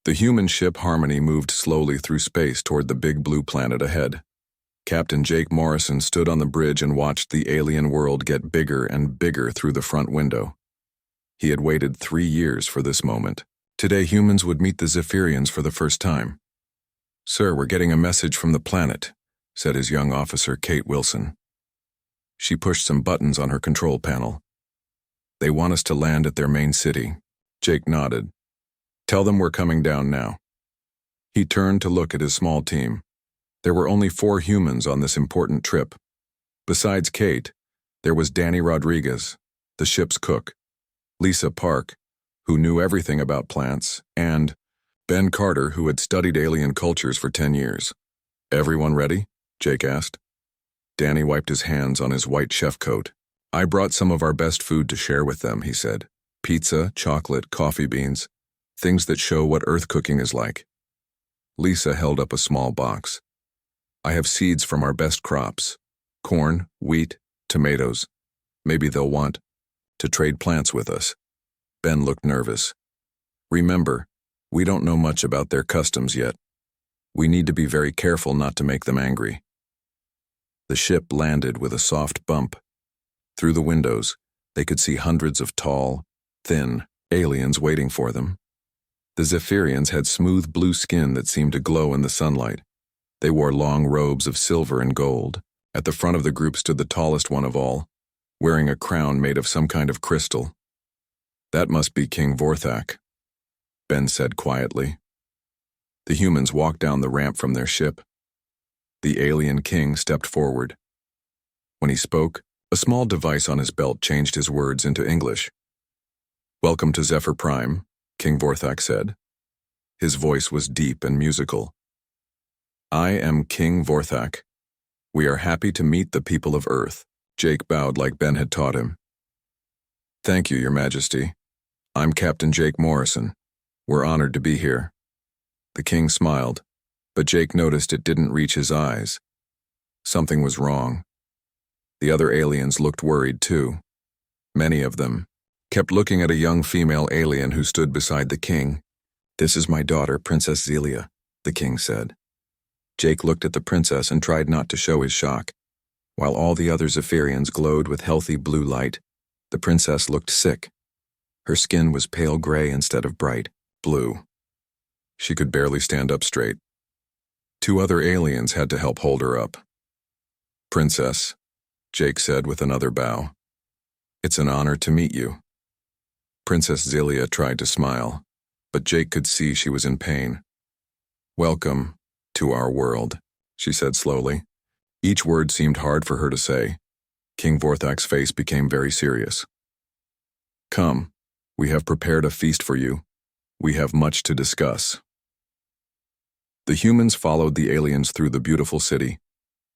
The human ship Harmony moved slowly through space toward the big blue planet ahead. Captain Jake Morrison stood on the bridge and watched the alien world get bigger and bigger through the front window. He had waited 3 years for this moment. Today humans would meet the Zephyrians for the first time. "Sir, we're getting a message from the planet," said his young officer, Kate Wilson. She pushed some buttons on her control panel. "They want us to land at their main city." Jake nodded. "Tell them we're coming down now." He turned to look at his small team. There were only 4 humans on this important trip. Besides Kate, there was Danny Rodriguez, the ship's cook, Lisa Park, who knew everything about plants, and Ben Carter, who had studied alien cultures for 10 years. "Everyone ready?" Jake asked. Danny wiped his hands on his white chef coat. "I brought some of our best food to share with them," he said. "Pizza, chocolate, coffee beans, things that show what Earth cooking is like." Lisa held up a small box. "I have seeds from our best crops: corn, wheat, tomatoes. Maybe they'll want to trade plants with us." Ben looked nervous. "Remember, we don't know much about their customs yet. We need to be very careful not to make them angry." The ship landed with a soft bump. Through the windows, they could see hundreds of tall, thin aliens waiting for them. The Zephyrians had smooth blue skin that seemed to glow in the sunlight. They wore long robes of silver and gold. At the front of the group stood the tallest one of all, wearing a crown made of some kind of crystal. "That must be King Vorthak," Ben said quietly. The humans walked down the ramp from their ship. The alien king stepped forward. When he spoke, a small device on his belt changed his words into English. "Welcome to Zephyr Prime," King Vorthak said. His voice was deep and musical. "I am King Vorthak. We are happy to meet the people of Earth." Jake bowed like Ben had taught him. "Thank you, Your Majesty. I'm Captain Jake Morrison. We're honored to be here." The king smiled, but Jake noticed it didn't reach his eyes. Something was wrong. The other aliens looked worried too. Many of them kept looking at a young female alien who stood beside the king. "This is my daughter, Princess Zelia," the king said. Jake looked at the princess and tried not to show his shock. While all the other Zephyrians glowed with healthy blue light, the princess looked sick. Her skin was pale gray instead of bright blue. She could barely stand up straight. 2 other aliens had to help hold her up. "Princess," Jake said with another bow. "It's an honor to meet you." Princess Zelia tried to smile, but Jake could see she was in pain. "Welcome to our world," she said slowly. Each word seemed hard for her to say. King Vorthak's face became very serious. "Come, we have prepared a feast for you. We have much to discuss." The humans followed the aliens through the beautiful city.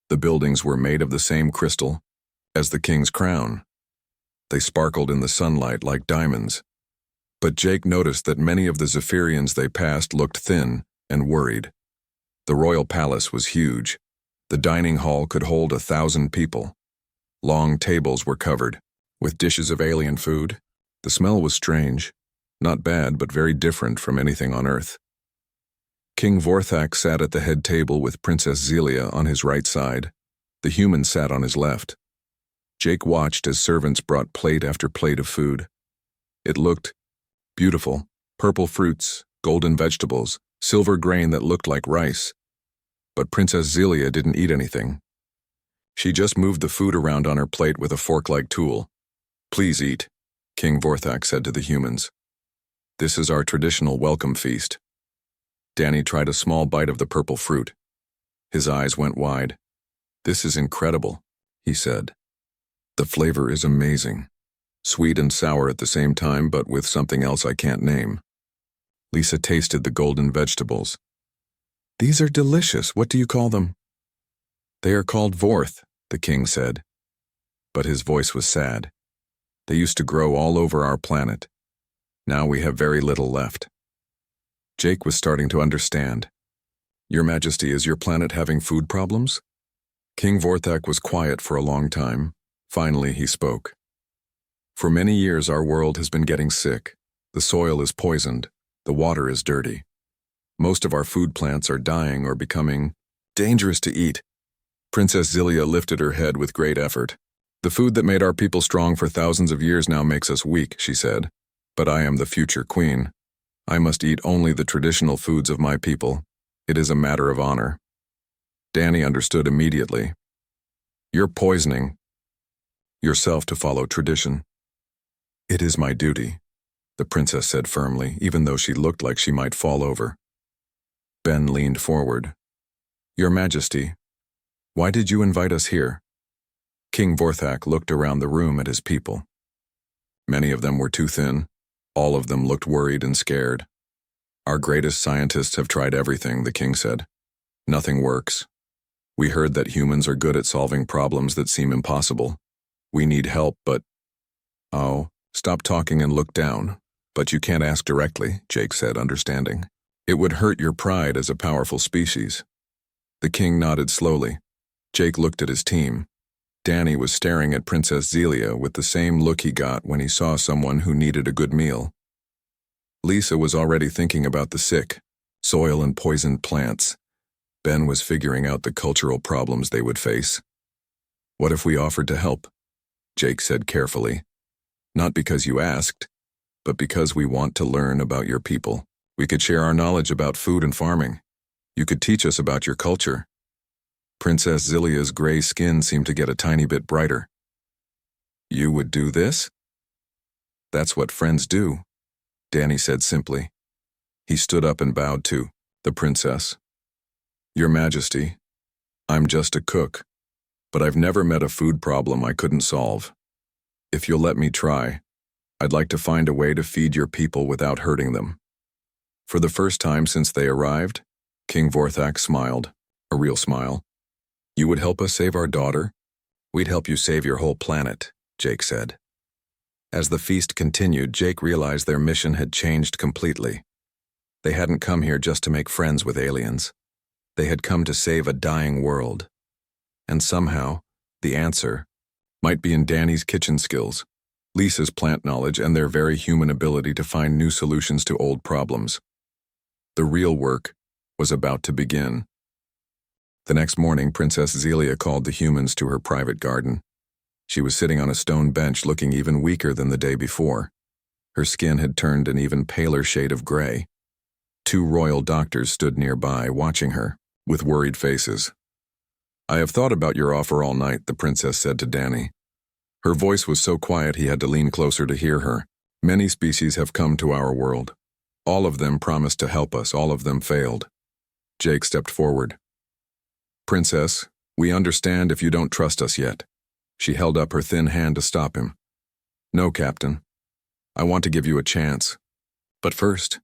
The buildings were made of the same crystal as the king's crown. They sparkled in the sunlight like diamonds. But Jake noticed that many of the Zephyrians they passed looked thin and worried. The royal palace was huge. The dining hall could hold 1,000 people. Long tables were covered with dishes of alien food. The smell was strange, not bad but very different from anything on Earth. King Vorthak sat at the head table with Princess Zelia on his right side. The human sat on his left. Jake watched as servants brought plate after plate of food. It looked beautiful: purple fruits, golden vegetables, silver grain that looked like rice. But Princess Zelia didn't eat anything. She just moved the food around on her plate with a fork-like tool. "Please eat," King Vorthak said to the humans. "This is our traditional welcome feast." Danny tried a small bite of the purple fruit. His eyes went wide. "This is incredible," he said. "The flavor is amazing. Sweet and sour at the same time, but with something else I can't name." Lisa tasted the golden vegetables. "These are delicious. What do you call them?" "They are called Vorth," the king said. But his voice was sad. "They used to grow all over our planet. Now we have very little left." Jake was starting to understand. "Your Majesty, is your planet having food problems?" King Vorthak was quiet for a long time. Finally, he spoke. "For many years our world has been getting sick. The soil is poisoned. The water is dirty. Most of our food plants are dying or becoming dangerous to eat. Princess Zilia lifted her head with great effort. The food that made our people strong for thousands of years now makes us weak, she said. But I am the future queen. I must eat only the traditional foods of my people. It is a matter of honor. Danny understood immediately. You're poisoning yourself to follow tradition. It is my duty, the princess said firmly, even though she looked like she might fall over. Ben leaned forward. Your Majesty, why did you invite us here? King Vorthak looked around the room at his people. Many of them were too thin. All of them looked worried and scared. Our greatest scientists have tried everything, the king said. Nothing works. We heard that humans are good at solving problems that seem impossible. We need help, but... Oh, stop talking and look down. But you can't ask directly, Jake said, understanding. It would hurt your pride as a powerful species. The king nodded slowly. Jake looked at his team. Danny was staring at Princess Zelia with the same look he got when he saw someone who needed a good meal. Lisa was already thinking about the sick, soil and poisoned plants. Ben was figuring out the cultural problems they would face. What if we offered to help? Jake said carefully. Not because you asked, but because we want to learn about your people. We could share our knowledge about food and farming. You could teach us about your culture. Princess Zilia's gray skin seemed to get a tiny bit brighter. You would do this? That's what friends do, Danny said simply. He stood up and bowed to the princess. Your Majesty, I'm just a cook, but I've never met a food problem I couldn't solve. If you'll let me try, I'd like to find a way to feed your people without hurting them. For the first time since they arrived, King Vorthak smiled, a real smile. You would help us save our daughter? We'd help you save your whole planet, Jake said. As the feast continued, Jake realized their mission had changed completely. They hadn't come here just to make friends with aliens. They had come to save a dying world. And somehow, the answer might be in Danny's kitchen skills, Lisa's plant knowledge, and their very human ability to find new solutions to old problems. The real work was about to begin. The next morning, Princess Zelia called the humans to her private garden. She was sitting on a stone bench looking even weaker than the day before. Her skin had turned an even paler shade of gray. Two royal doctors stood nearby, watching her, with worried faces. I have thought about your offer all night, the princess said to Danny. Her voice was so quiet he had to lean closer to hear her. Many species have come to our world. All of them promised to help us, all of them failed. Jake stepped forward. Princess, we understand if you don't trust us yet. She held up her thin hand to stop him. No, Captain. I want to give you a chance. But first,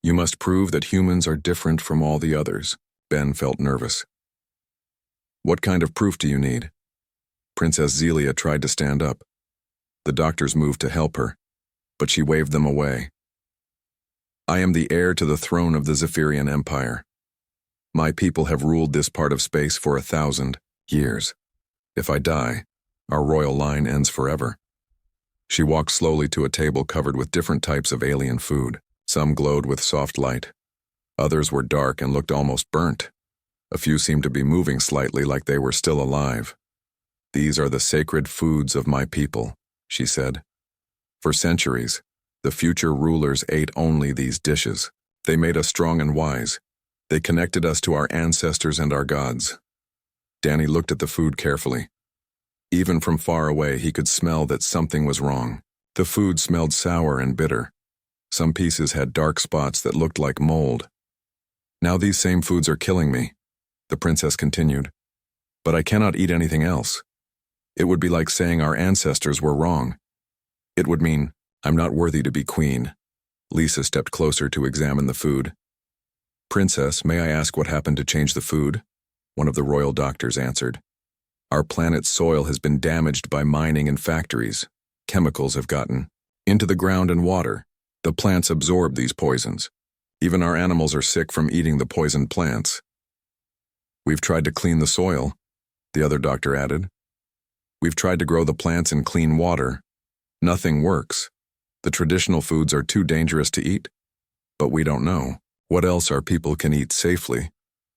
you must prove that humans are different from all the others. Ben felt nervous. What kind of proof do you need? Princess Zelia tried to stand up. The doctors moved to help her, but she waved them away. I am the heir to the throne of the Zephyrian Empire. My people have ruled this part of space for 1,000 years. If I die, our royal line ends forever. She walked slowly to a table covered with different types of alien food. Some glowed with soft light. Others were dark and looked almost burnt. A few seemed to be moving slightly like they were still alive. These are the sacred foods of my people, she said. For centuries, the future rulers ate only these dishes. They made us strong and wise. They connected us to our ancestors and our gods. Danny looked at the food carefully. Even from far away, he could smell that something was wrong. The food smelled sour and bitter. Some pieces had dark spots that looked like mold. Now these same foods are killing me, the princess continued. But I cannot eat anything else. It would be like saying our ancestors were wrong. It would mean I'm not worthy to be queen. Lisa stepped closer to examine the food. Princess, may I ask what happened to change the food? One of the royal doctors answered. Our planet's soil has been damaged by mining and factories. Chemicals have gotten into the ground and water. The plants absorb these poisons. Even our animals are sick from eating the poisoned plants. We've tried to clean the soil, the other doctor added. We've tried to grow the plants in clean water. Nothing works. The traditional foods are too dangerous to eat. But we don't know. What else our people can eat safely?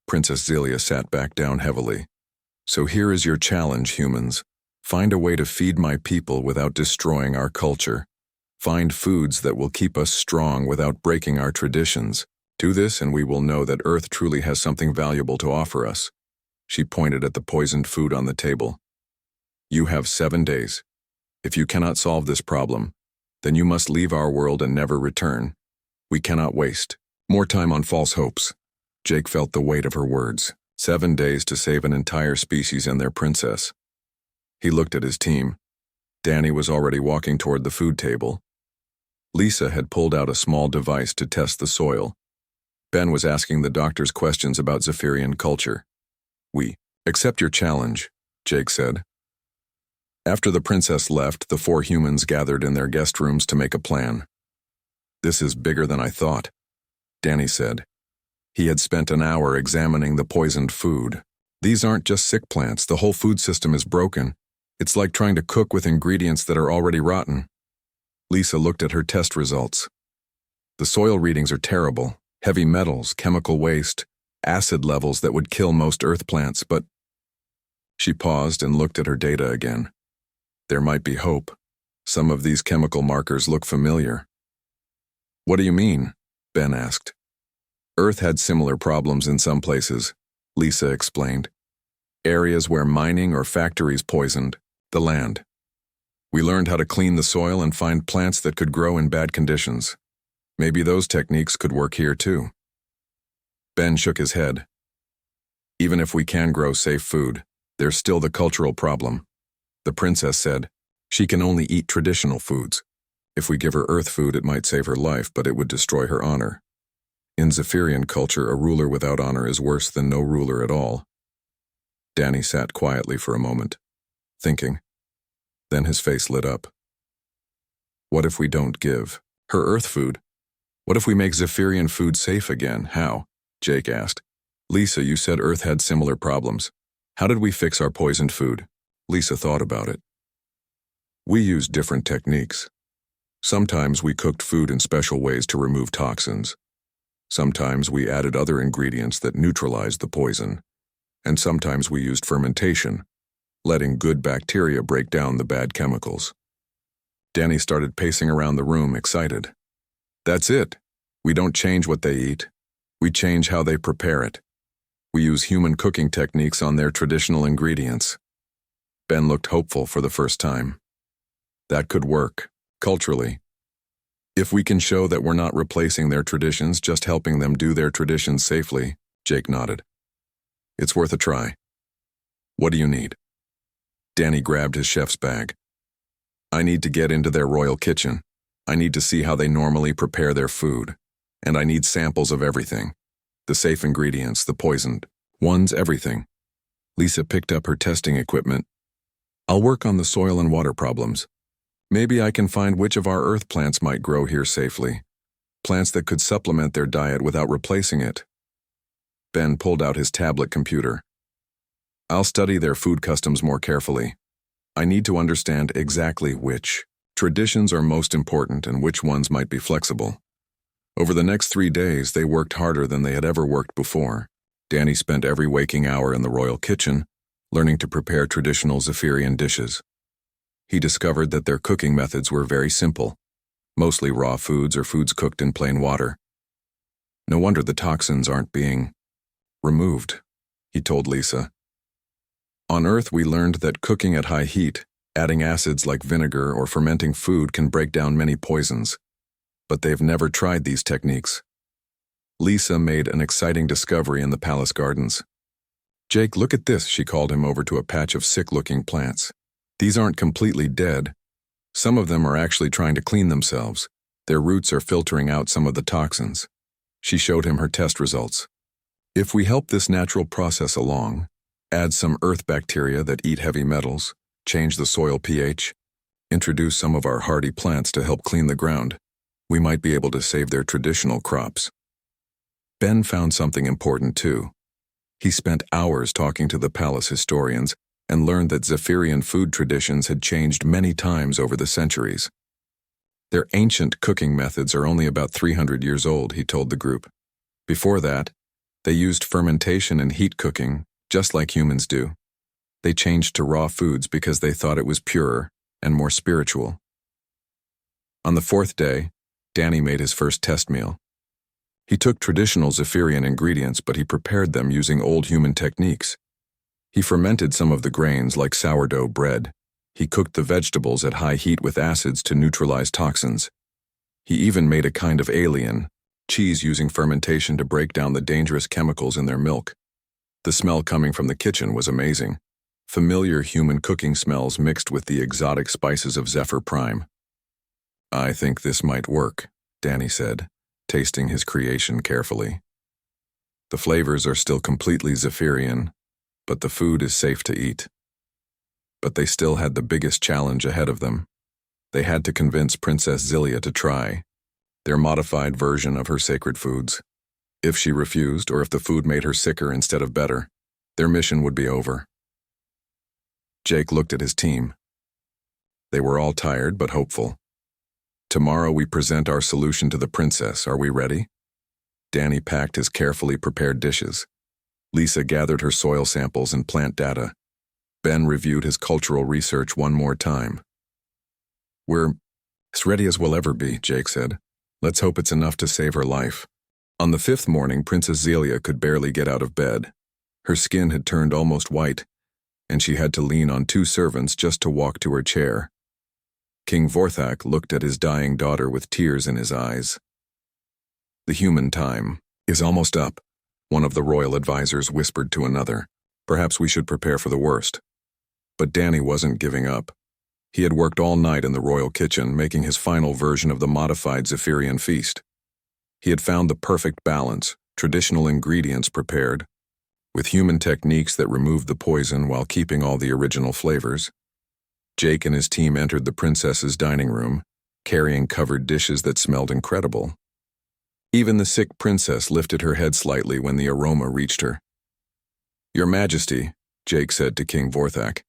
Princess Zelia sat back down heavily. So here is your challenge, humans. Find a way to feed my people without destroying our culture. Find foods that will keep us strong without breaking our traditions. Do this and we will know that Earth truly has something valuable to offer us. She pointed at the poisoned food on the table. You have 7 days. If you cannot solve this problem, then you must leave our world and never return. We cannot waste more time on false hopes. Jake felt the weight of her words. 7 days to save an entire species and their princess. He looked at his team. Danny was already walking toward the food table. Lisa had pulled out a small device to test the soil. Ben was asking the doctors questions about Zephyrian culture. We accept your challenge, Jake said. After the princess left, the 4 humans gathered in their guest rooms to make a plan. This is bigger than I thought, Danny said. He had spent an hour examining the poisoned food. These aren't just sick plants, the whole food system is broken. It's like trying to cook with ingredients that are already rotten. Lisa looked at her test results. The soil readings are terrible. Heavy metals, chemical waste, acid levels that would kill most earth plants, but... She paused and looked at her data again. There might be hope. Some of these chemical markers look familiar. What do you mean? Ben asked. Earth had similar problems in some places, Lisa explained. Areas where mining or factories poisoned the land. We learned how to clean the soil and find plants that could grow in bad conditions. Maybe those techniques could work here too. Ben shook his head. Even if we can grow safe food, there's still the cultural problem. The princess said, she can only eat traditional foods. If we give her earth food, it might save her life, but it would destroy her honor. In Zephyrian culture, a ruler without honor is worse than no ruler at all. Danny sat quietly for a moment, thinking. Then his face lit up. What if we don't give her earth food? What if we make Zephyrian food safe again? How? Jake asked. Lisa, you said Earth had similar problems. How did we fix our poisoned food? Lisa thought about it. We used different techniques. Sometimes we cooked food in special ways to remove toxins. Sometimes we added other ingredients that neutralized the poison. And sometimes we used fermentation, letting good bacteria break down the bad chemicals. Danny started pacing around the room, excited. That's it. We don't change what they eat. We change how they prepare it. We use human cooking techniques on their traditional ingredients. Ben looked hopeful for the first time. That could work, culturally. If we can show that we're not replacing their traditions, just helping them do their traditions safely, Jake nodded. It's worth a try. What do you need? Danny grabbed his chef's bag. I need to get into their royal kitchen. I need to see how they normally prepare their food. And I need samples of everything. The safe ingredients, the poisoned ones, everything. Lisa picked up her testing equipment. I'll work on the soil and water problems. Maybe I can find which of our earth plants might grow here safely. Plants that could supplement their diet without replacing it. Ben pulled out his tablet computer. I'll study their food customs more carefully. I need to understand exactly which traditions are most important and which ones might be flexible. Over the next 3 days, they worked harder than they had ever worked before. Danny spent every waking hour in the royal kitchen, learning to prepare traditional Zephyrian dishes. He discovered that their cooking methods were very simple, mostly raw foods or foods cooked in plain water. No wonder the toxins aren't being removed, he told Lisa. On Earth, we learned that cooking at high heat, adding acids like vinegar or fermenting food can break down many poisons. But they've never tried these techniques. Lisa made an exciting discovery in the palace gardens. Jake, look at this, she called him over to a patch of sick-looking plants. These aren't completely dead. Some of them are actually trying to clean themselves. Their roots are filtering out some of the toxins. She showed him her test results. If we help this natural process along, add some earth bacteria that eat heavy metals, change the soil pH, introduce some of our hardy plants to help clean the ground, we might be able to save their traditional crops. Ben found something important too. He spent hours talking to the palace historians and learned that Zephyrian food traditions had changed many times over the centuries. Their ancient cooking methods are only about 300 years old, he told the group. Before that, they used fermentation and heat cooking, just like humans do. They changed to raw foods because they thought it was purer and more spiritual. On the fourth day, Danny made his first test meal. He took traditional Zephyrian ingredients, but he prepared them using old human techniques. He fermented some of the grains like sourdough bread. He cooked the vegetables at high heat with acids to neutralize toxins. He even made a kind of alien, cheese using fermentation to break down the dangerous chemicals in their milk. The smell coming from the kitchen was amazing. Familiar human cooking smells mixed with the exotic spices of Zephyr Prime. "I think this might work," Danny said, tasting his creation carefully. "The flavors are still completely Zephyrian, but the food is safe to eat." But they still had the biggest challenge ahead of them. They had to convince Princess Zilia to try their modified version of her sacred foods. If she refused, or if the food made her sicker instead of better, their mission would be over. Jake looked at his team. They were all tired but hopeful. "Tomorrow we present our solution to the princess. Are we ready?" Danny packed his carefully prepared dishes. Lisa gathered her soil samples and plant data. Ben reviewed his cultural research one more time. "We're as ready as we'll ever be," Jake said. "Let's hope it's enough to save her life." On the fifth morning, Princess Zelia could barely get out of bed. Her skin had turned almost white, and she had to lean on two servants just to walk to her chair. King Vorthak looked at his dying daughter with tears in his eyes. "The human time is almost up," one of the royal advisors whispered to another. "Perhaps we should prepare for the worst." But Danny wasn't giving up. He had worked all night in the royal kitchen, making his final version of the modified Zephyrian feast. He had found the perfect balance, traditional ingredients prepared, with human techniques that removed the poison while keeping all the original flavors. Jake and his team entered the princess's dining room, carrying covered dishes that smelled incredible. Even the sick princess lifted her head slightly when the aroma reached her. "Your Majesty," Jake said to King Vorthak,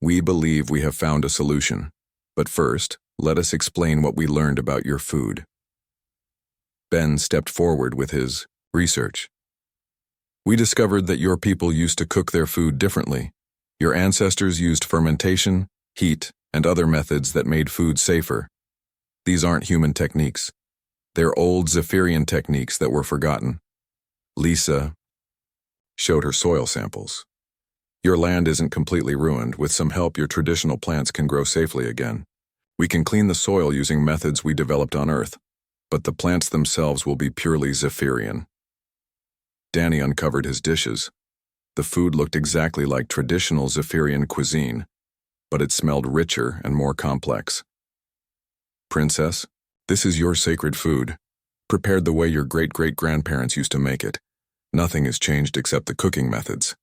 "we believe we have found a solution, but first, let us explain what we learned about your food." Ben stepped forward with his research. "We discovered that your people used to cook their food differently. Your ancestors used fermentation, heat, and other methods that made food safer. These aren't human techniques. They're old Zephyrian techniques that were forgotten." Lisa showed her soil samples. "Your land isn't completely ruined. With some help, your traditional plants can grow safely again. We can clean the soil using methods we developed on Earth, but the plants themselves will be purely Zephyrian." Danny uncovered his dishes. The food looked exactly like traditional Zephyrian cuisine, but it smelled richer and more complex. "Princess, this is your sacred food, prepared the way your great-great-grandparents used to make it. Nothing has changed except the cooking methods."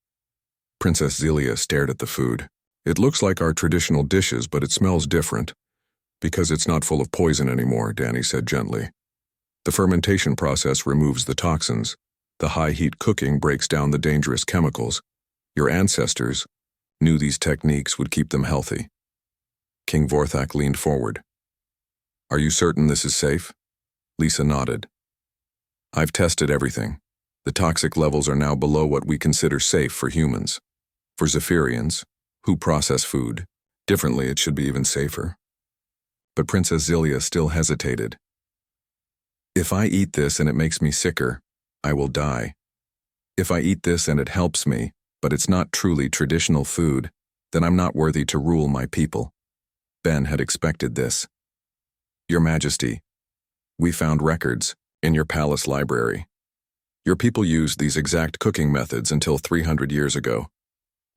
Princess Zelia stared at the food. "It looks like our traditional dishes, but it smells different. Because it's not full of poison anymore," Danny said gently. "The fermentation process removes the toxins. The high-heat cooking breaks down the dangerous chemicals. Your ancestors knew these techniques would keep them healthy." King Vorthak leaned forward. "Are you certain this is safe?" Lisa nodded. "I've tested everything. The toxic levels are now below what we consider safe for humans. For Zephyrians, who process food differently, it should be even safer." But Princess Zelia still hesitated. "If I eat this and it makes me sicker, I will die. If I eat this and it helps me, but it's not truly traditional food, then I'm not worthy to rule my people." Ben had expected this. "Your Majesty, we found records in your palace library. Your people used these exact cooking methods until 300 years ago.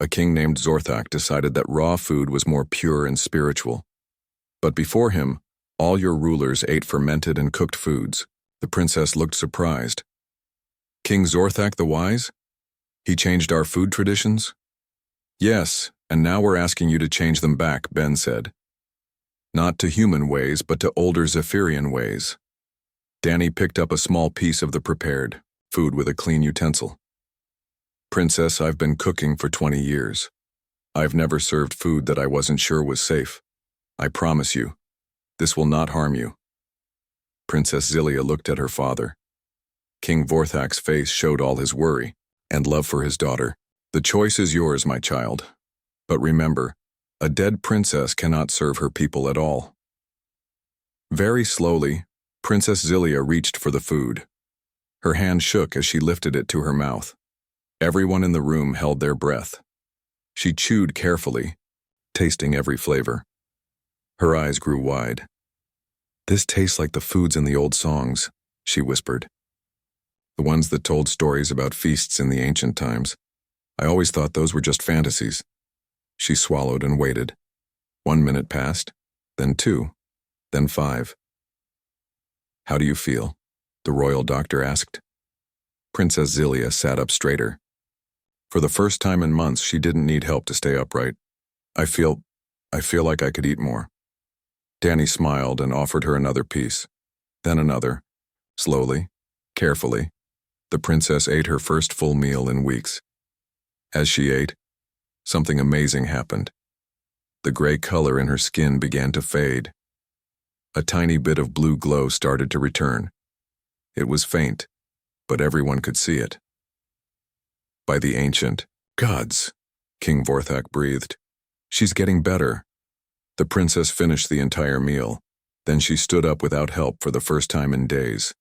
A king named Zorthak decided that raw food was more pure and spiritual. But before him, all your rulers ate fermented and cooked foods." The princess looked surprised. "King Zorthak the Wise? He changed our food traditions?" "Yes, and now we're asking you to change them back," Ben said. "Not to human ways, but to older Zephyrian ways." Danny picked up a small piece of the prepared food with a clean utensil. "Princess, I've been cooking for 20 years. I've never served food that I wasn't sure was safe. I promise you, this will not harm you." Princess Zelia looked at her father. King Vorthak's face showed all his worry and love for his daughter. The choice is yours, my child. But remember, a dead princess cannot serve her people at all. Very slowly, Princess Zilia reached for the food. Her hand shook as she lifted it to her mouth. Everyone in the room held their breath. She chewed carefully, tasting every flavor. Her eyes grew wide. "This tastes like the foods in the old songs," she whispered. "The ones that told stories about feasts in the ancient times. I always thought those were just fantasies." She swallowed and waited. 1 minute passed, then 2, then 5. "How do you feel?" the royal doctor asked. Princess Zilia sat up straighter. For the first time in months, she didn't need help to stay upright. I feel like I could eat more." Danny smiled and offered her another piece. Then another. Slowly, carefully, the princess ate her first full meal in weeks. As she ate, something amazing happened. The gray color in her skin began to fade. A tiny bit of blue glow started to return. It was faint, but everyone could see it. "By the ancient gods," King Vorthak breathed. "She's getting better." The princess finished the entire meal. Then she stood up without help for the first time in days.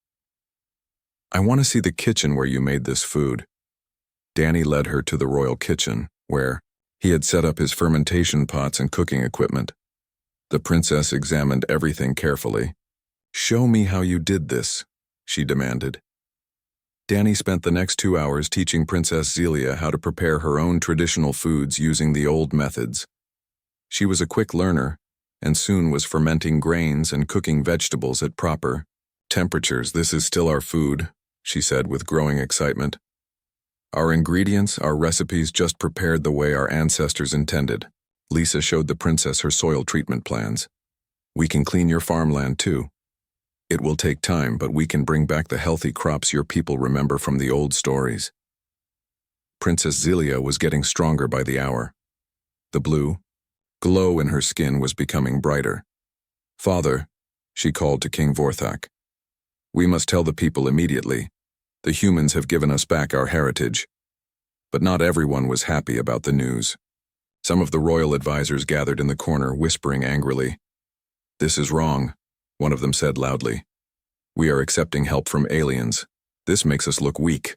"I want to see the kitchen where you made this food." Danny led her to the royal kitchen, where he had set up his fermentation pots and cooking equipment. The princess examined everything carefully. "Show me how you did this," she demanded. Danny spent the next 2 hours teaching Princess Zilia how to prepare her own traditional foods using the old methods. She was a quick learner, and soon was fermenting grains and cooking vegetables at proper temperatures. "This is still our food," she said with growing excitement. "Our ingredients, our recipes just prepared the way our ancestors intended." Lisa showed the princess her soil treatment plans. "We can clean your farmland too. It will take time, but we can bring back the healthy crops your people remember from the old stories." Princess Zilia was getting stronger by the hour. The blue glow in her skin was becoming brighter. "Father," she called to King Vorthak, "we must tell the people immediately. The humans have given us back our heritage." But not everyone was happy about the news. Some of the royal advisors gathered in the corner, whispering angrily. "This is wrong," one of them said loudly. "We are accepting help from aliens. This makes us look weak."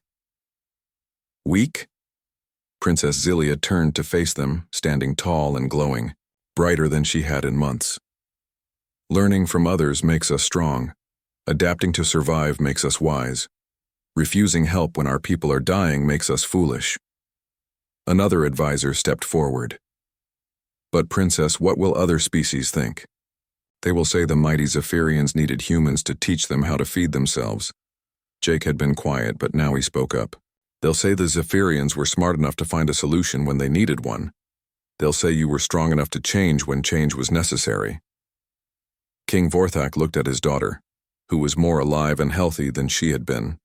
"Weak?" Princess Zilia turned to face them, standing tall and glowing, brighter than she had in months. "Learning from others makes us strong. Adapting to survive makes us wise. Refusing help when our people are dying makes us foolish." Another advisor stepped forward. "But Princess, what will other species think? They will say the mighty Zephyrians needed humans to teach them how to feed themselves." Jake had been quiet, but now he spoke up. "They'll say the Zephyrians were smart enough to find a solution when they needed one. They'll say you were strong enough to change when change was necessary." King Vorthak looked at his daughter, who was more alive and healthy than she had been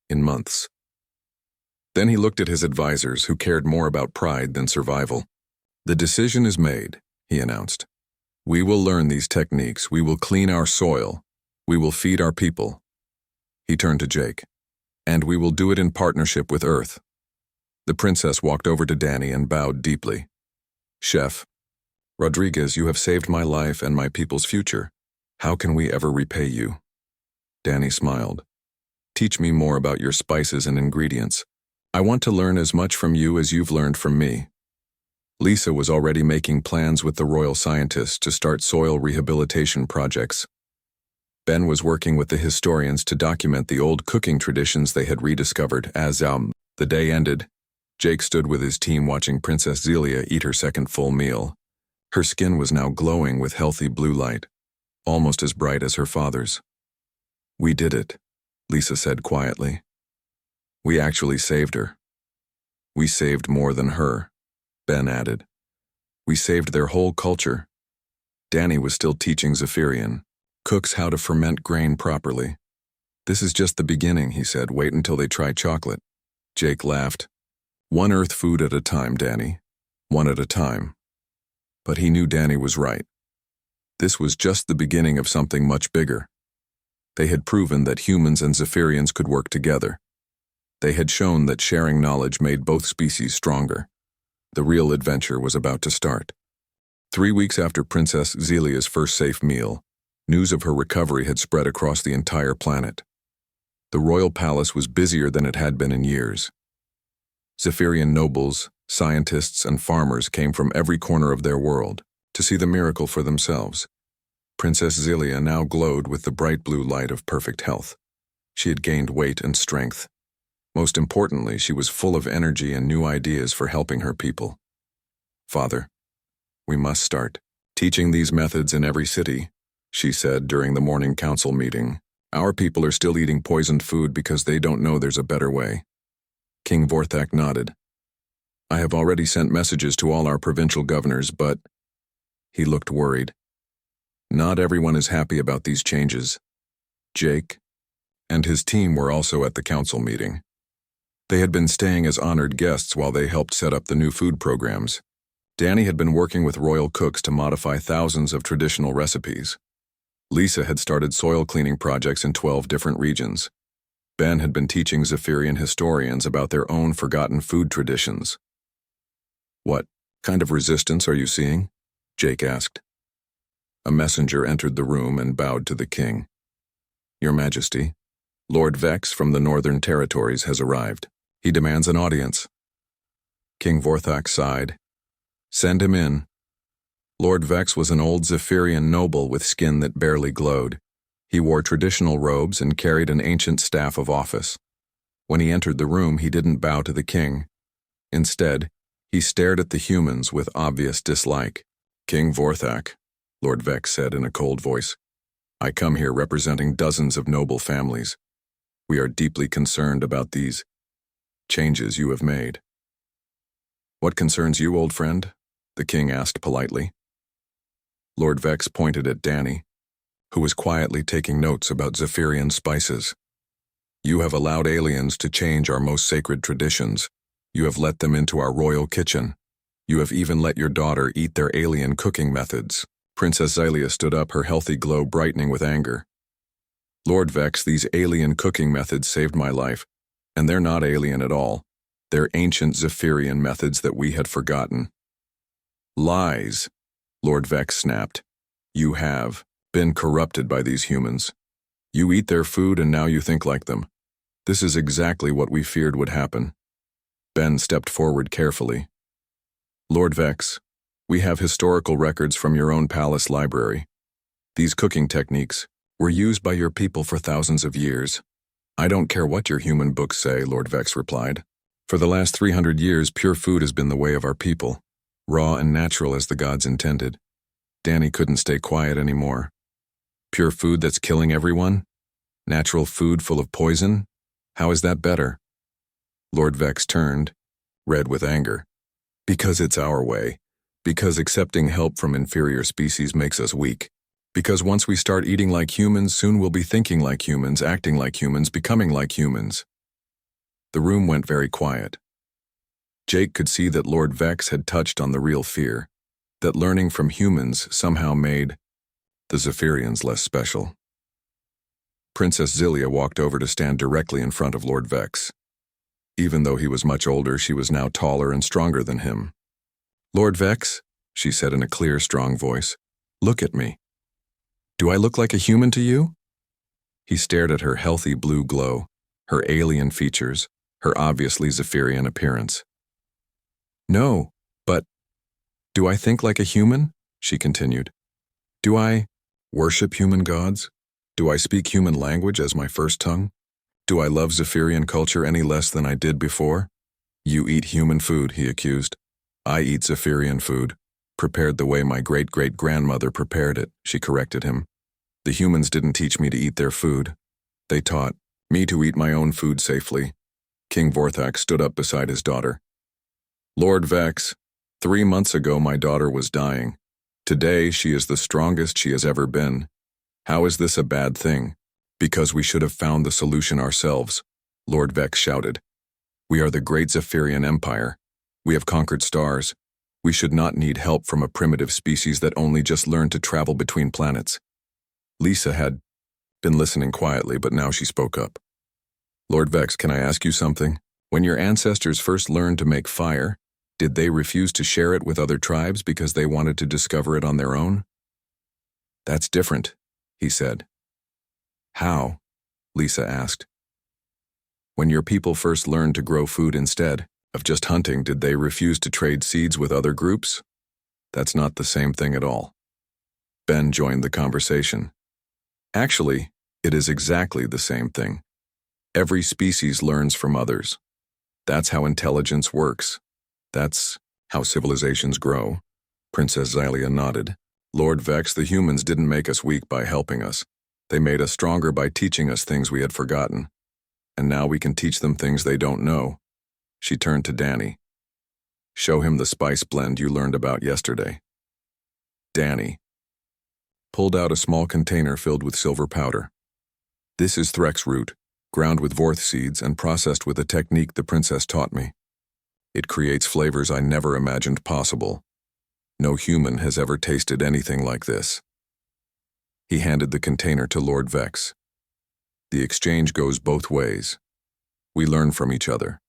in months. Then he looked at his advisors, who cared more about pride than survival. "The decision is made," he announced. "We will learn these techniques. We will clean our soil. We will feed our people." He turned to Jake. "And we will do it in partnership with Earth." The princess walked over to Danny and bowed deeply. "Chef Rodriguez, you have saved my life and my people's future. How can we ever repay you?" Danny smiled. "Teach me more about your spices and ingredients. I want to learn as much from you as you've learned from me." Lisa was already making plans with the royal scientists to start soil rehabilitation projects. Ben was working with the historians to document the old cooking traditions they had rediscovered. As the day ended, Jake stood with his team watching Princess Zilia eat her second full meal. Her skin was now glowing with healthy blue light, almost as bright as her father's. "We did it," Lisa said quietly. "We actually saved her." "We saved more than her," Ben added. "We saved their whole culture." Danny was still teaching Zephyrian cooks how to ferment grain properly. "This is just the beginning," he said. "Wait until they try chocolate." Jake laughed. "One Earth food at a time, Danny. One at a time." But he knew Danny was right. This was just the beginning of something much bigger. They had proven that humans and Zephyrians could work together. They had shown that sharing knowledge made both species stronger. The real adventure was about to start. 3 weeks after Princess Zelia's first safe meal, news of her recovery had spread across the entire planet. The royal palace was busier than it had been in years. Zephyrian nobles, scientists, and farmers came from every corner of their world to see the miracle for themselves. Princess Zelia now glowed with the bright blue light of perfect health. She had gained weight and strength. Most importantly, she was full of energy and new ideas for helping her people. "Father, we must start teaching these methods in every city," she said during the morning council meeting. "Our people are still eating poisoned food because they don't know there's a better way." King Vorthak nodded. "I have already sent messages to all our provincial governors, but—" He looked worried. "Not everyone is happy about these changes." Jake and his team were also at the council meeting. They had been staying as honored guests while they helped set up the new food programs. Danny had been working with royal cooks to modify thousands of traditional recipes. Lisa had started soil cleaning projects in 12 different regions. Ben had been teaching Zephyrian historians about their own forgotten food traditions. "What kind of resistance are you seeing?" Jake asked. A messenger entered the room and bowed to the king. "Your Majesty, Lord Vex from the Northern Territories has arrived. He demands an audience." King Vorthak sighed. "Send him in." Lord Vex was an old Zephyrian noble with skin that barely glowed. He wore traditional robes and carried an ancient staff of office. When he entered the room, he didn't bow to the king. Instead, he stared at the humans with obvious dislike. "King Vorthak," Lord Vex said in a cold voice, "I come here representing dozens of noble families. We are deeply concerned about these changes you have made." "What concerns you, old friend?" the king asked politely. Lord Vex pointed at Danny, who was quietly taking notes about Zephyrian spices. "You have allowed aliens to change our most sacred traditions. You have let them into our royal kitchen. You have even let your daughter eat their alien cooking methods." Princess Zelia stood up, her healthy glow brightening with anger. "Lord Vex, these alien cooking methods saved my life, and they're not alien at all. They're ancient Zephyrian methods that we had forgotten." "Lies," Lord Vex snapped. "You have been corrupted by these humans. You eat their food and now you think like them. This is exactly what we feared would happen." Ben stepped forward carefully. "Lord Vex, we have historical records from your own palace library. These cooking techniques were used by your people for thousands of years." "I don't care what your human books say," Lord Vex replied. "For the last 300 years, pure food has been the way of our people, raw and natural as the gods intended." Danny couldn't stay quiet anymore. "Pure food that's killing everyone? Natural food full of poison? How is that better?" Lord Vex turned, red with anger. "Because it's our way. Because accepting help from inferior species makes us weak. Because once we start eating like humans, soon we'll be thinking like humans, acting like humans, becoming like humans." The room went very quiet. Jake could see that Lord Vex had touched on the real fear, that learning from humans somehow made the Zephyrians less special. Princess Zelia walked over to stand directly in front of Lord Vex. Even though he was much older, she was now taller and stronger than him. "Lord Vex," she said in a clear, strong voice, "look at me. Do I look like a human to you?" He stared at her healthy blue glow, her alien features, her obviously Zephyrian appearance. "No, but do I think like a human?" she continued. "Do I worship human gods? Do I speak human language as my first tongue? Do I love Zephyrian culture any less than I did before?" "You eat human food," he accused. "I eat Zephyrian food, prepared the way my great-great-grandmother prepared it," she corrected him. "The humans didn't teach me to eat their food. They taught me to eat my own food safely." King Vorthak stood up beside his daughter. "Lord Vex, 3 months ago my daughter was dying. Today she is the strongest she has ever been. How is this a bad thing? Because we should have found the solution ourselves," Lord Vex shouted. "We are the great Zephyrian Empire. We have conquered stars. We should not need help from a primitive species that only just learned to travel between planets." Lisa had been listening quietly, but now she spoke up. Lord Vex, can I ask you something? When your ancestors first learned to make fire, did they refuse to share it with other tribes because they wanted to discover it on their own? That's different, he said. How? Lisa asked. When your people first learned to grow food instead of just hunting, did they refuse to trade seeds with other groups? That's not the same thing at all. Ben joined the conversation. Actually, it is exactly the same thing. Every species learns from others. That's how intelligence works. That's how civilizations grow. Princess Xylia nodded. Lord Vex, the humans didn't make us weak by helping us. They made us stronger by teaching us things we had forgotten. And now we can teach them things they don't know. She turned to Danny. Show him the spice blend you learned about yesterday. Danny pulled out a small container filled with silver powder. This is Threx root, ground with vorth seeds and processed with a technique the princess taught me. It creates flavors I never imagined possible. No human has ever tasted anything like this. He handed the container to Lord Vex. The exchange goes both ways. We learn from each other.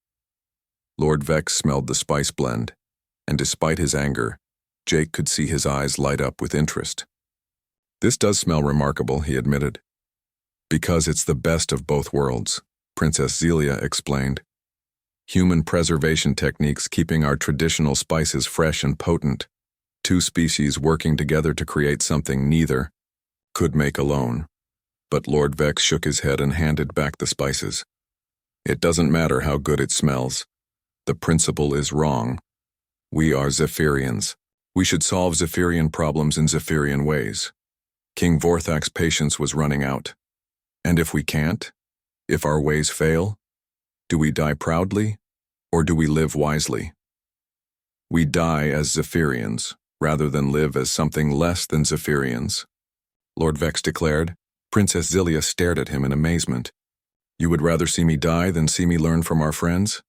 Lord Vex smelled the spice blend, and despite his anger, Jake could see his eyes light up with interest. This does smell remarkable, he admitted. Because it's the best of both worlds, Princess Xylia explained. Human preservation techniques keeping our traditional spices fresh and potent. Two species working together to create something neither could make alone. But Lord Vex shook his head and handed back the spices. It doesn't matter how good it smells. The principle is wrong. We are Zephyrians. We should solve Zephyrian problems in Zephyrian ways. King Vorthak's patience was running out. And if we can't? If our ways fail? Do we die proudly, or do we live wisely? We die as Zephyrians, rather than live as something less than Zephyrians, Lord Vex declared. Princess Xylia stared at him in amazement. You would rather see me die than see me learn from our friends?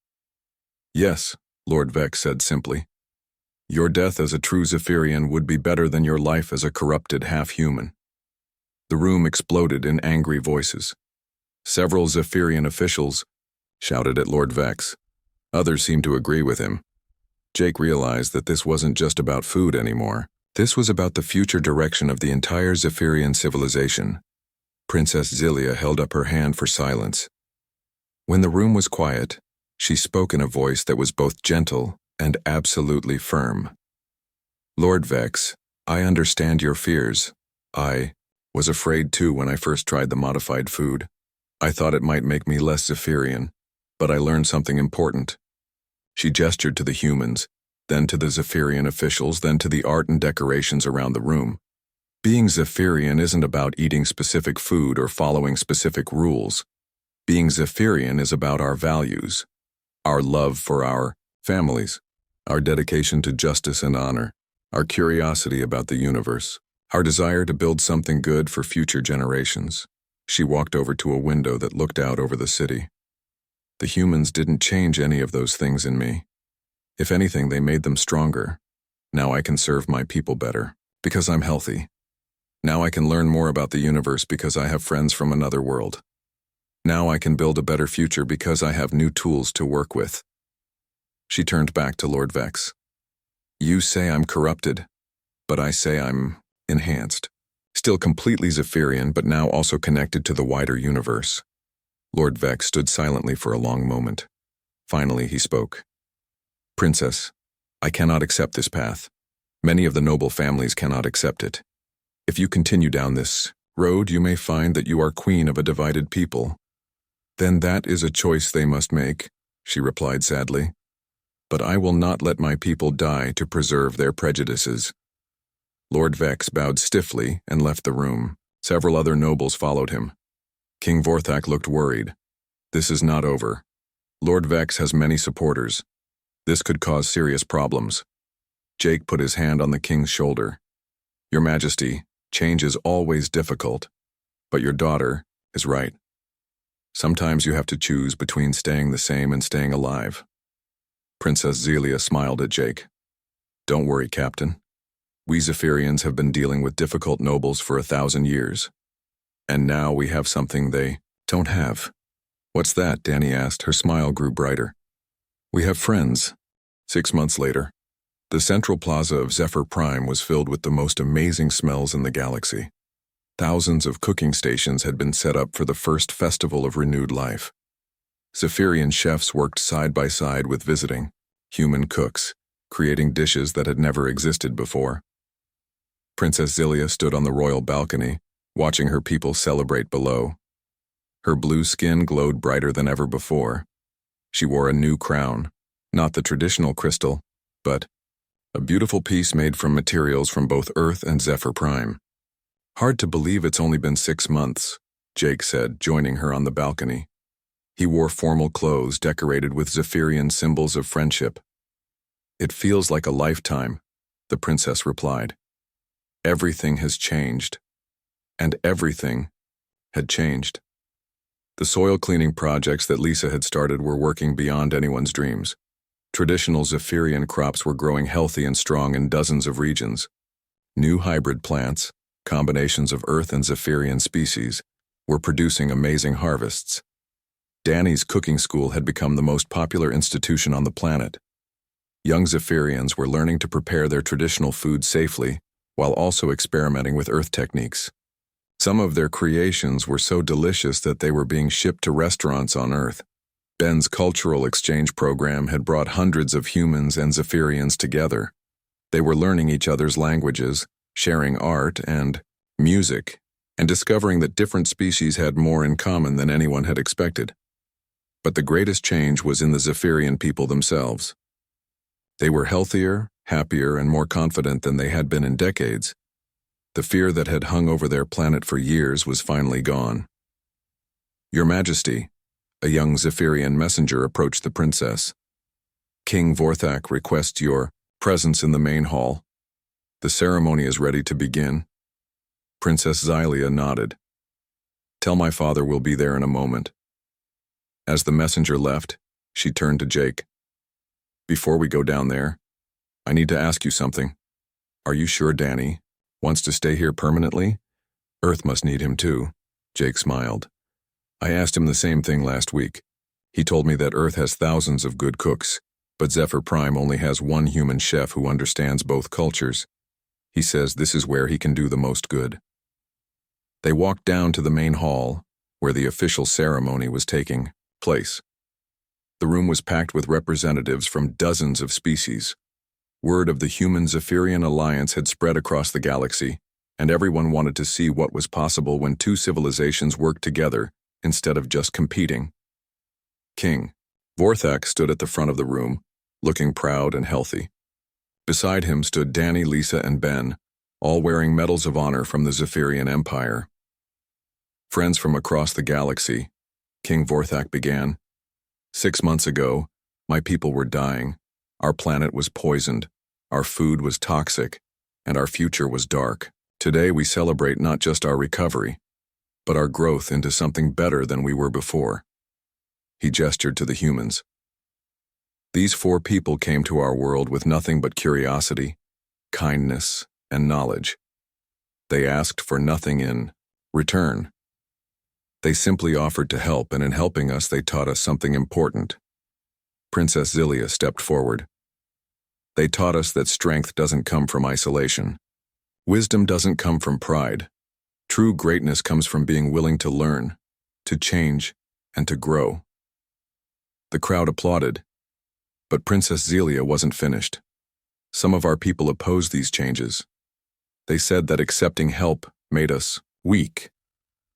Yes, Lord Vex said simply. Your death as a true Zephyrian would be better than your life as a corrupted half-human. The room exploded in angry voices. Several Zephyrian officials shouted at Lord Vex. Others seemed to agree with him. Jake realized that this wasn't just about food anymore. This was about the future direction of the entire Zephyrian civilization. Princess Xylia held up her hand for silence. When the room was quiet, she spoke in a voice that was both gentle and absolutely firm. Lord Vex, I understand your fears. I was afraid too when I first tried the modified food. I thought it might make me less Zephyrian, but I learned something important. She gestured to the humans, then to the Zephyrian officials, then to the art and decorations around the room. Being Zephyrian isn't about eating specific food or following specific rules. Being Zephyrian is about our values, our love for our families, our dedication to justice and honor, our curiosity about the universe, our desire to build something good for future generations. She walked over to a window that looked out over the city. The humans didn't change any of those things in me. If anything, they made them stronger. Now I can serve my people better, because I'm healthy. Now I can learn more about the universe because I have friends from another world. Now I can build a better future because I have new tools to work with. She turned back to Lord Vex. You say I'm corrupted, but I say I'm enhanced. Still completely Zephyrian, but now also connected to the wider universe. Lord Vex stood silently for a long moment. Finally, he spoke. Princess, I cannot accept this path. Many of the noble families cannot accept it. If you continue down this road, you may find that you are queen of a divided people. Then that is a choice they must make, she replied sadly. But I will not let my people die to preserve their prejudices. Lord Vex bowed stiffly and left the room. Several other nobles followed him. King Vorthak looked worried. This is not over. Lord Vex has many supporters. This could cause serious problems. Jake put his hand on the king's shoulder. Your Majesty, change is always difficult, but your daughter is right. Sometimes you have to choose between staying the same and staying alive. Princess Xylia smiled at Jake. Don't worry, Captain. We Zephyrians have been dealing with difficult nobles for 1,000 years. And now we have something they don't have. What's that? Danny asked. Her smile grew brighter. We have friends. 6 months later, the central plaza of Zephyr Prime was filled with the most amazing smells in the galaxy. Thousands of cooking stations had been set up for the first festival of renewed life. Zephyrian chefs worked side by side with visiting human cooks, creating dishes that had never existed before. Princess Zilia stood on the royal balcony, watching her people celebrate below. Her blue skin glowed brighter than ever before. She wore a new crown, not the traditional crystal, but a beautiful piece made from materials from both Earth and Zephyr Prime. Hard to believe it's only been 6 months, Jake said, joining her on the balcony. He wore formal clothes decorated with Zephyrian symbols of friendship. It feels like a lifetime, the princess replied. Everything has changed. And everything had changed. The soil cleaning projects that Lisa had started were working beyond anyone's dreams. Traditional Zephyrian crops were growing healthy and strong in dozens of regions. New hybrid plants, combinations of Earth and Zephyrian species, were producing amazing harvests. Danny's cooking school had become the most popular institution on the planet. Young Zephyrians were learning to prepare their traditional food safely, while also experimenting with Earth techniques. Some of their creations were so delicious that they were being shipped to restaurants on Earth. Ben's cultural exchange program had brought hundreds of humans and Zephyrians together. They were learning each other's languages, sharing art and music, and discovering that different species had more in common than anyone had expected. But the greatest change was in the Zephyrian people themselves. They were healthier, happier, and more confident than they had been in decades. The fear that had hung over their planet for years was finally gone. Your Majesty, a young Zephyrian messenger approached the princess. King Vorthak requests your presence in the main hall. The ceremony is ready to begin. Princess Xylia nodded. Tell my father we'll be there in a moment. As the messenger left, she turned to Jake. Before we go down there, I need to ask you something. Are you sure Danny wants to stay here permanently? Earth must need him too, Jake smiled. I asked him the same thing last week. He told me that Earth has thousands of good cooks, but Zephyr Prime only has one human chef who understands both cultures. He says this is where he can do the most good. They walked down to the main hall, where the official ceremony was taking place. The room was packed with representatives from dozens of species. Word of the Human-Zephyrian alliance had spread across the galaxy, and everyone wanted to see what was possible when two civilizations worked together instead of just competing. King Vorthak stood at the front of the room, looking proud and healthy. Beside him stood Danny, Lisa, and Ben, all wearing medals of honor from the Zephyrian Empire. Friends from across the galaxy, King Vorthak began. 6 months ago, my people were dying. Our planet was poisoned, our food was toxic, and our future was dark. Today we celebrate not just our recovery, but our growth into something better than we were before. He gestured to the humans. These 4 people came to our world with nothing but curiosity, kindness, and knowledge. They asked for nothing in return. They simply offered to help, and in helping us they taught us something important. Princess Zilia stepped forward. They taught us that strength doesn't come from isolation. Wisdom doesn't come from pride. True greatness comes from being willing to learn, to change, and to grow. The crowd applauded, but Princess Zilia wasn't finished. Some of our people opposed these changes. They said that accepting help made us weak.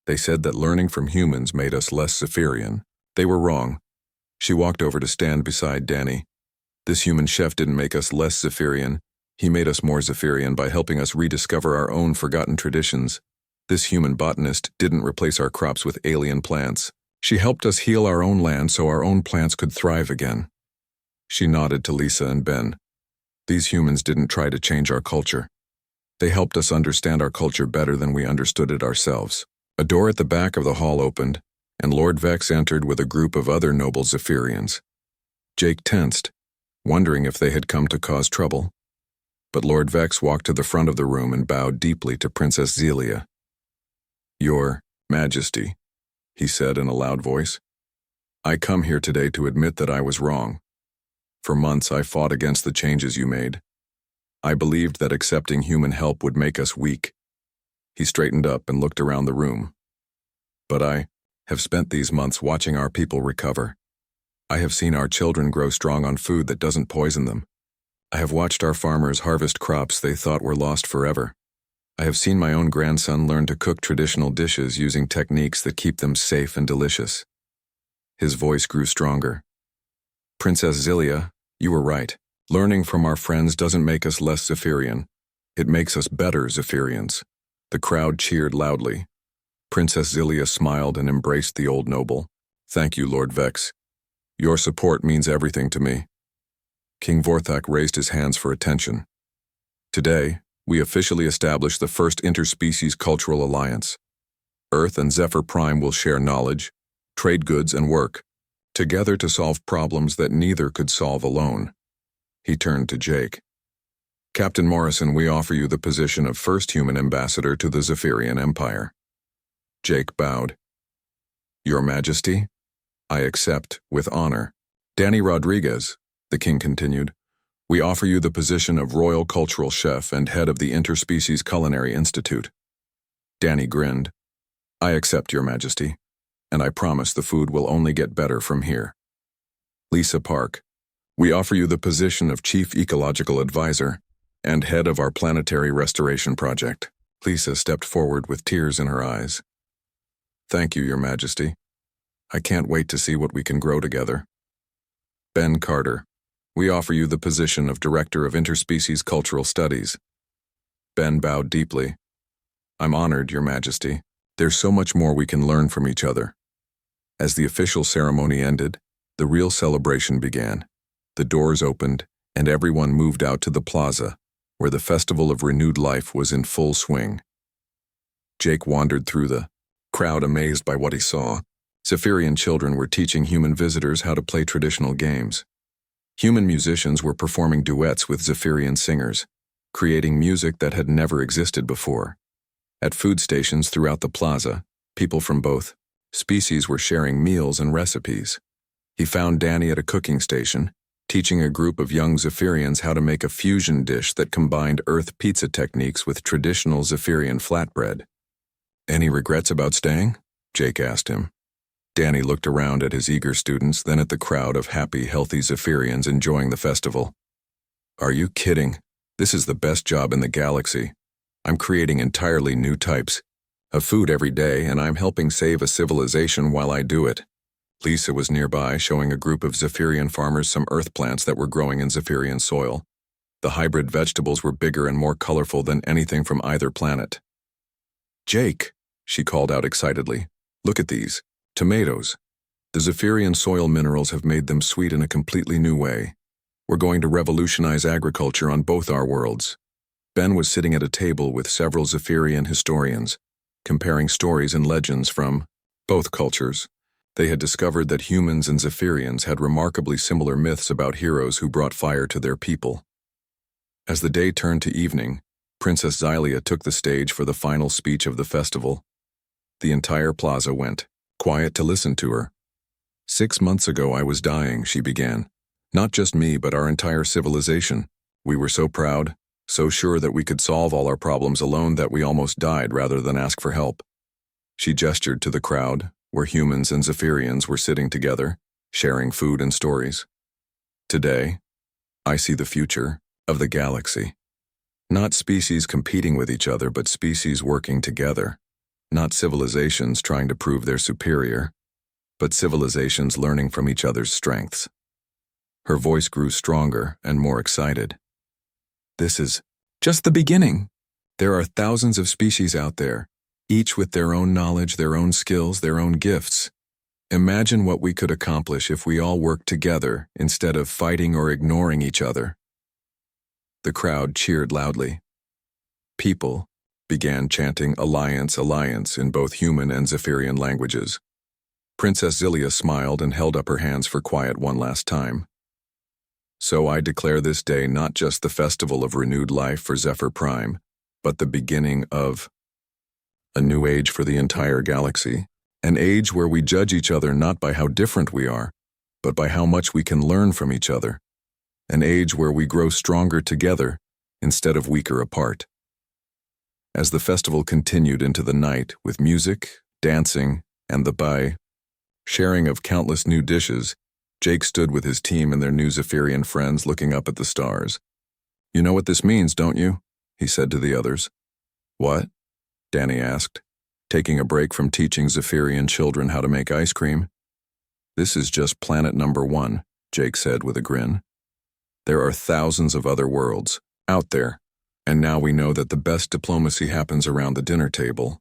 They said that learning from humans made us less Zephyrian. They were wrong. She walked over to stand beside Danny. This human chef didn't make us less Zephyrian. He made us more Zephyrian by helping us rediscover our own forgotten traditions. This human botanist didn't replace our crops with alien plants. She helped us heal our own land so our own plants could thrive again. She nodded to Lisa and Ben. These humans didn't try to change our culture. They helped us understand our culture better than we understood it ourselves. A door at the back of the hall opened, and Lord Vex entered with a group of other noble Zephyrians. Jake tensed, wondering if they had come to cause trouble. But Lord Vex walked to the front of the room and bowed deeply to Princess Zilia. Your Majesty, he said in a loud voice. I come here today to admit that I was wrong. For months I fought against the changes you made. I believed that accepting human help would make us weak. He straightened up and looked around the room. But I have spent these months watching our people recover. I have seen our children grow strong on food that doesn't poison them. I have watched our farmers harvest crops they thought were lost forever. I have seen my own grandson learn to cook traditional dishes using techniques that keep them safe and delicious. His voice grew stronger. Princess Zilia, you were right. Learning from our friends doesn't make us less Zephyrian. It makes us better Zephyrians. The crowd cheered loudly. Princess Zilia smiled and embraced the old noble. Thank you, Lord Vex. Your support means everything to me. King Vorthak raised his hands for attention. Today, we officially establish the first interspecies cultural alliance. Earth and Zephyr Prime will share knowledge, trade goods, and work, together to solve problems that neither could solve alone. He turned to Jake. Captain Morrison, we offer you the position of first human ambassador to the Zephyrian Empire. Jake bowed. Your Majesty, I accept with honor. Danny Rodriguez, the king continued, we offer you the position of Royal Cultural Chef and head of the Interspecies Culinary Institute. Danny grinned. I accept, Your Majesty, and I promise the food will only get better from here. Lisa Park, we offer you the position of Chief Ecological Advisor and head of our Planetary Restoration Project. Lisa stepped forward with tears in her eyes. Thank you, Your Majesty. I can't wait to see what we can grow together. Ben Carter, we offer you the position of Director of Interspecies Cultural Studies. Ben bowed deeply. I'm honored, Your Majesty. There's so much more we can learn from each other. As the official ceremony ended, the real celebration began. The doors opened, and everyone moved out to the plaza, where the Festival of Renewed Life was in full swing. Jake wandered through the crowd, amazed by what he saw. Zephyrian children were teaching human visitors how to play traditional games. Human musicians were performing duets with Zephyrian singers, creating music that had never existed before. At food stations throughout the plaza, people from both species were sharing meals and recipes. He found Danny at a cooking station, teaching a group of young Zephyrians how to make a fusion dish that combined Earth pizza techniques with traditional Zephyrian flatbread. Any regrets about staying? Jake asked him. Danny looked around at his eager students, then at the crowd of happy, healthy Zephyrians enjoying the festival. Are you kidding? This is the best job in the galaxy. I'm creating entirely new types of food every day, and I'm helping save a civilization while I do it. Lisa was nearby, showing a group of Zephyrian farmers some earth plants that were growing in Zephyrian soil. The hybrid vegetables were bigger and more colorful than anything from either planet. Jake, she called out excitedly, look at these. Tomatoes. The Zephyrian soil minerals have made them sweet in a completely new way. We're going to revolutionize agriculture on both our worlds. Ben was sitting at a table with several Zephyrian historians, comparing stories and legends from both cultures. They had discovered that humans and Zephyrians had remarkably similar myths about heroes who brought fire to their people. As the day turned to evening, Princess Xylia took the stage for the final speech of the festival. The entire plaza went quiet to listen to her. 6 months ago I was dying, she began. Not just me, but our entire civilization. We were so proud, so sure that we could solve all our problems alone that we almost died rather than ask for help. She gestured to the crowd, where humans and Zephyrians were sitting together, sharing food and stories. Today, I see the future of the galaxy. Not species competing with each other, but species working together. Not civilizations trying to prove they're superior, but civilizations learning from each other's strengths. Her voice grew stronger and more excited. This is just the beginning. There are thousands of species out there, each with their own knowledge, their own skills, their own gifts. Imagine what we could accomplish if we all worked together instead of fighting or ignoring each other. The crowd cheered loudly. People began chanting "Alliance, Alliance" in both human and Zephyrian languages. Princess Zilia smiled and held up her hands for quiet one last time. So I declare this day not just the festival of renewed life for Zephyr Prime, but the beginning of A new age for the entire galaxy. An age where we judge each other not by how different we are, but by how much we can learn from each other. An age where we grow stronger together instead of weaker apart. As the festival continued into the night with music, dancing, and the sharing of countless new dishes, Jake stood with his team and their new Zephyrian friends looking up at the stars. "You know what this means, don't you?" he said to the others. "What?" Danny asked, taking a break from teaching Zephyrian children how to make ice cream. "This is just planet number 1, Jake said with a grin. There are thousands of other worlds out there, and now we know that the best diplomacy happens around the dinner table,